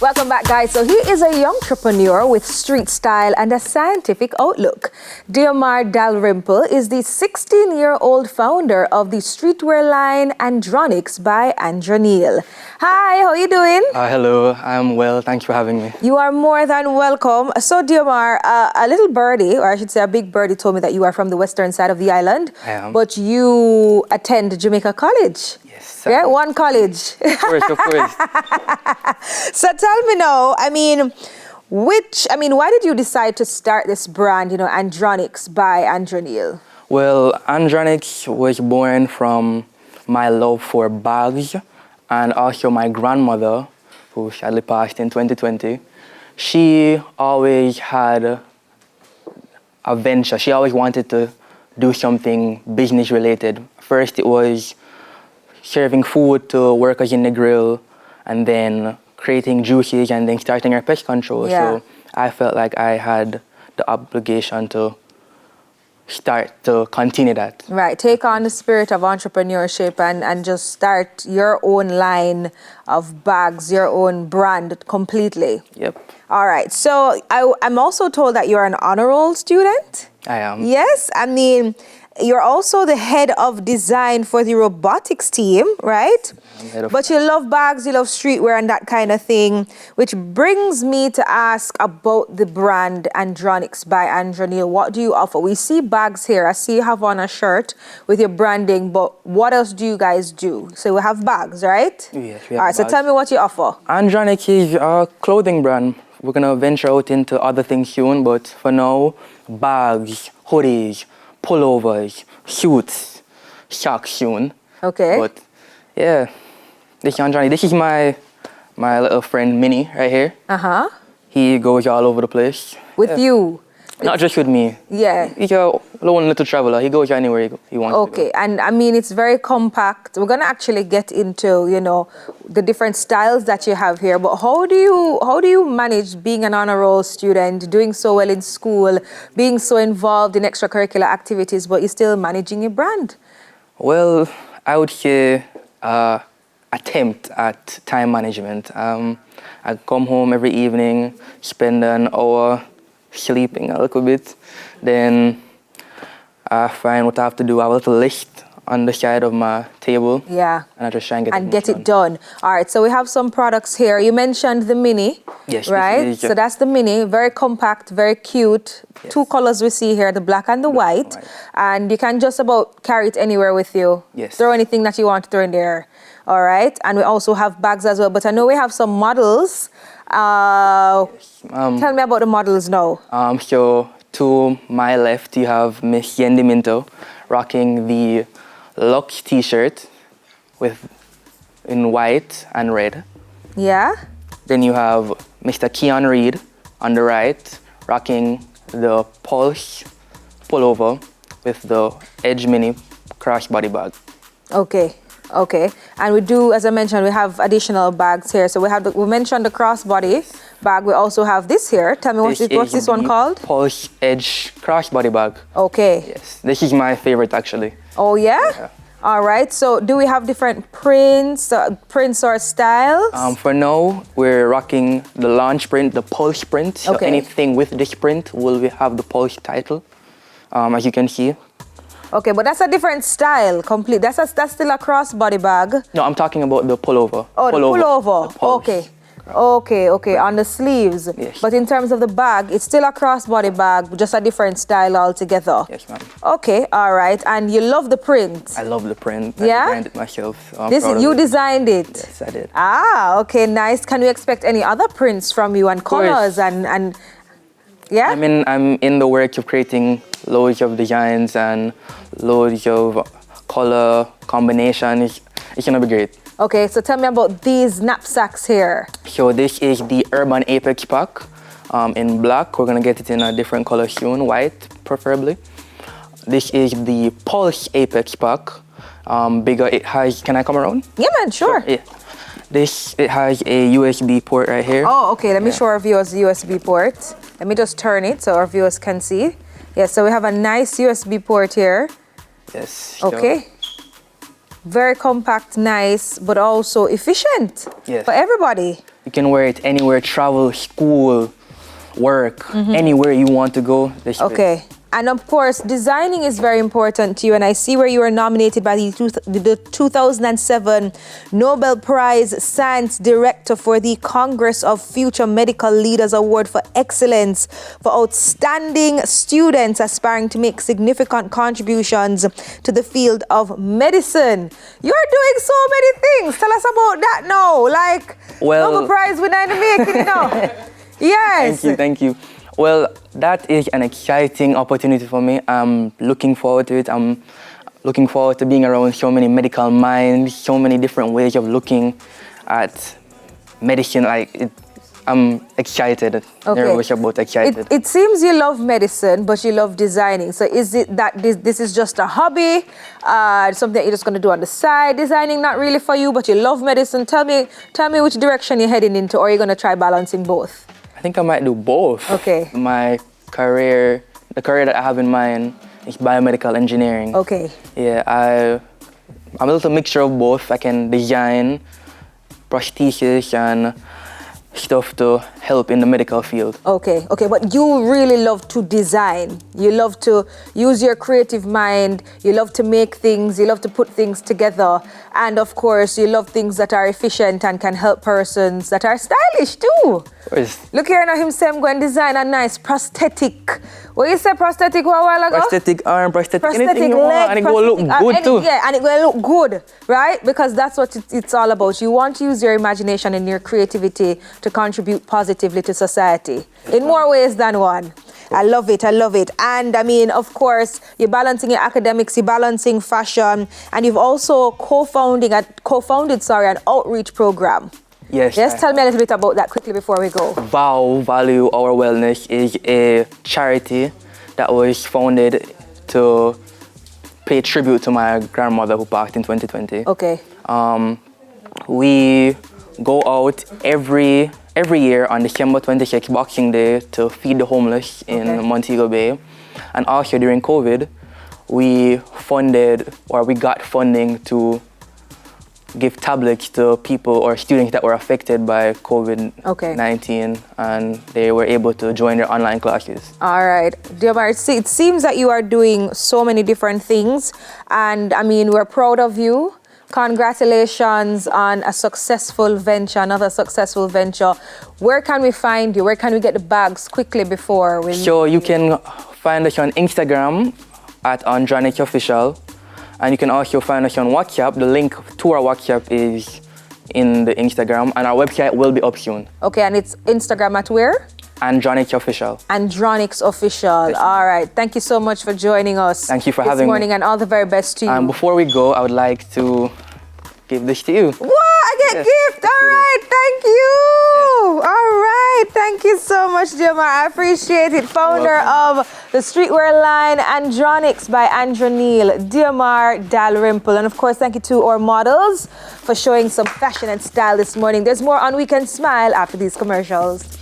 Welcome back, guys. So he is a young entrepreneur with street style and a scientific outlook. Diamar Dalrymple is the 16-year-old founder of the streetwear line Androynx by Androneil. Hi, how are you doing? Hello, I'm well. Thanks for having me. You are more than welcome. So, Diamar, a little birdie, or I should say a big birdie, told me that you are from the western side of the island. I am. But you attend Jamaica College. Yes. Yeah, one college. Of course, of course. So tell me now, why did you decide to start this brand, Andronix by Androneil? Well, Andronix was born from my love for bags, and also my grandmother, who sadly passed in 2020, she always had a venture. She always wanted to do something business related. First it was serving food to workers in the grill, and then creating juices, and then starting her pest control. Yeah. So I felt like I had the obligation to continue that. Right, take on the spirit of entrepreneurship and just start your own line of bags, your own brand completely. Yep. All right, so I'm also told that you're an honor roll student. I am. Yes, you're also the head of design for the robotics team, right? But you love bags, you love streetwear and that kind of thing, which brings me to ask about the brand Andronix by Androneil. What do you offer? We see bags here. I see you have on a shirt with your branding, but what else do you guys do? So we have bags, right? Yes, we have All right, bags. so tell me what you offer. Andronic is a clothing brand. We're gonna venture out into other things soon, but for now, bags, hoodies, pullovers, suits, socks soon. Okay. But yeah, this is Andronic. This is my little friend Minnie right here. Uh-huh. He goes all over the place. With you? Not just with me. Yeah. He's a lone little traveler. He goes anywhere he wants to Okay, and it's very compact. We're gonna actually get into, the different styles that you have here. But how do you manage being an honor roll student, doing so well in school, being so involved in extracurricular activities, but you're still managing your brand? Well, I would say attempt at time management. I come home every evening, spend an hour sleeping a little bit, then I find what I have to do. I have a little list on the side of my table. Yeah. And I just try and get it done. All right, so we have some products here. You mentioned the mini. Yes. Right? So that's the mini, very compact, very cute. Yes. Two colors we see here, the black and the white. And you can just about carry it anywhere with you. Yes. Throw anything that you want to throw in there. All right, and we also have bags as well, but I know we have some models. Tell me about the models now. So to my left, you have Miss Yendi Minto rocking the Lux t-shirt in white and red. Yeah. Then you have Mr. Keon Reed on the right, rocking the Pulse pullover with the Edge Mini crossbody bag. Okay, and we do, as I mentioned, we have additional bags here. So we mentioned the crossbody bag. We also have this here. Tell me what's this one called? Pulse Edge crossbody bag. Okay. Yes, this is my favorite actually. Oh yeah? All right. So do we have different prints or styles? For now, we're rocking the launch print, the Pulse print. So anything with this print will have the Pulse title, as you can see. Okay, but that's a different style, complete. That's still a crossbody bag. No, I'm talking about the pullover. Oh, the pullover. The Okay, on the sleeves. Yes. But in terms of the bag, it's still a crossbody bag, just a different style altogether. Yes, ma'am. Okay, all right. And you love the print? I love the print. Yeah? I designed it myself. So You designed it? Yes, I did. Ah, okay, nice. Can we expect any other prints from you and colors and yeah? I'm in the work of creating loads of designs and loads of color combinations. It's gonna be great. Okay, so tell me about these knapsacks here. So this is the Urban Apex pack in black. We're gonna get it in a different color soon, white preferably. This is the Pulse Apex pack. Bigger, it has, can I come around? Yeah, man, sure. Yeah. It has a USB port right here. Oh, okay, let me show our viewers the USB port. Let me just turn it so our viewers can see. Yeah, so we have a nice USB port here. Yes. Okay. Very compact, nice, but also efficient for everybody. You can wear it anywhere, travel, school, work, anywhere you want to go. Okay. And of course, designing is very important to you. And I see where you were nominated by the 2007 Nobel Prize Science Director for the Congress of Future Medical Leaders Award for Excellence for outstanding students aspiring to make significant contributions to the field of medicine. You're doing so many things. Tell us about that now. Like, Nobel Prize winner in the making, you know. Yes. Thank you. Well, that is an exciting opportunity for me. I'm looking forward to it. I'm looking forward to being around so many medical minds, so many different ways of looking at medicine. I'm excited. Okay. Nervous about excited. It seems you love medicine, but you love designing. So is it that this is just a hobby, something that you're just going to do on the side? Designing not really for you, but you love medicine. Tell me which direction you're heading into, or are you going to try balancing both? I think I might do both. Okay. The career that I have in mind is biomedical engineering. Okay. Yeah, I'm a little mixture of both. I can design prosthesis and stuff to help in the medical field. Okay, but you really love to design. You love to use your creative mind. You love to make things. You love to put things together. And of course, you love things that are efficient and can help persons that are stylish too. Look here now, him say I'm going to design a nice prosthetic. What you say prosthetic a while ago? Prosthetic arm, prosthetic anything you want, and it will look good too. Yeah, and it will look good, right? Because that's what it's all about. You want to use your imagination and your creativity to contribute positively to society in more ways than one. I love it. And I mean, of course, you're balancing your academics, you're balancing fashion, and you've also co-founded an outreach program. Yes. Tell me a little bit about that quickly before we go. Value Our Wellness is a charity that was founded to pay tribute to my grandmother who passed in 2020. Okay. We go out every year on December 26th, Boxing Day, to feed the homeless in Montego Bay. And also during COVID, we got funding to give tablets to people or students that were affected by COVID-19, and they were able to join their online classes. All right. Diamar, it seems that you are doing so many different things, and I mean, we're proud of you. Congratulations on a successful venture, another successful venture. Where can we find you? Where can we get the bags quickly before we... So you can find us on Instagram at Andronic Official. And you can also find us on WhatsApp. The link to our WhatsApp is in the Instagram, and our website will be up soon. Okay, and it's Instagram at where? Androynx Official. Andronix Official. Yes. All right. Thank you so much for joining us. Thank you for having me this morning, and all the very best to you. And before we go, I would like to give this to you. What? I get gift. All right. Thank you. All right. Thank you so much, Diamar. I appreciate it. Founder of the streetwear line Androynx by Androneil, Diamar Dalrymple. And of course, thank you to our models for showing some fashion and style this morning. There's more on Weekend Smile after these commercials.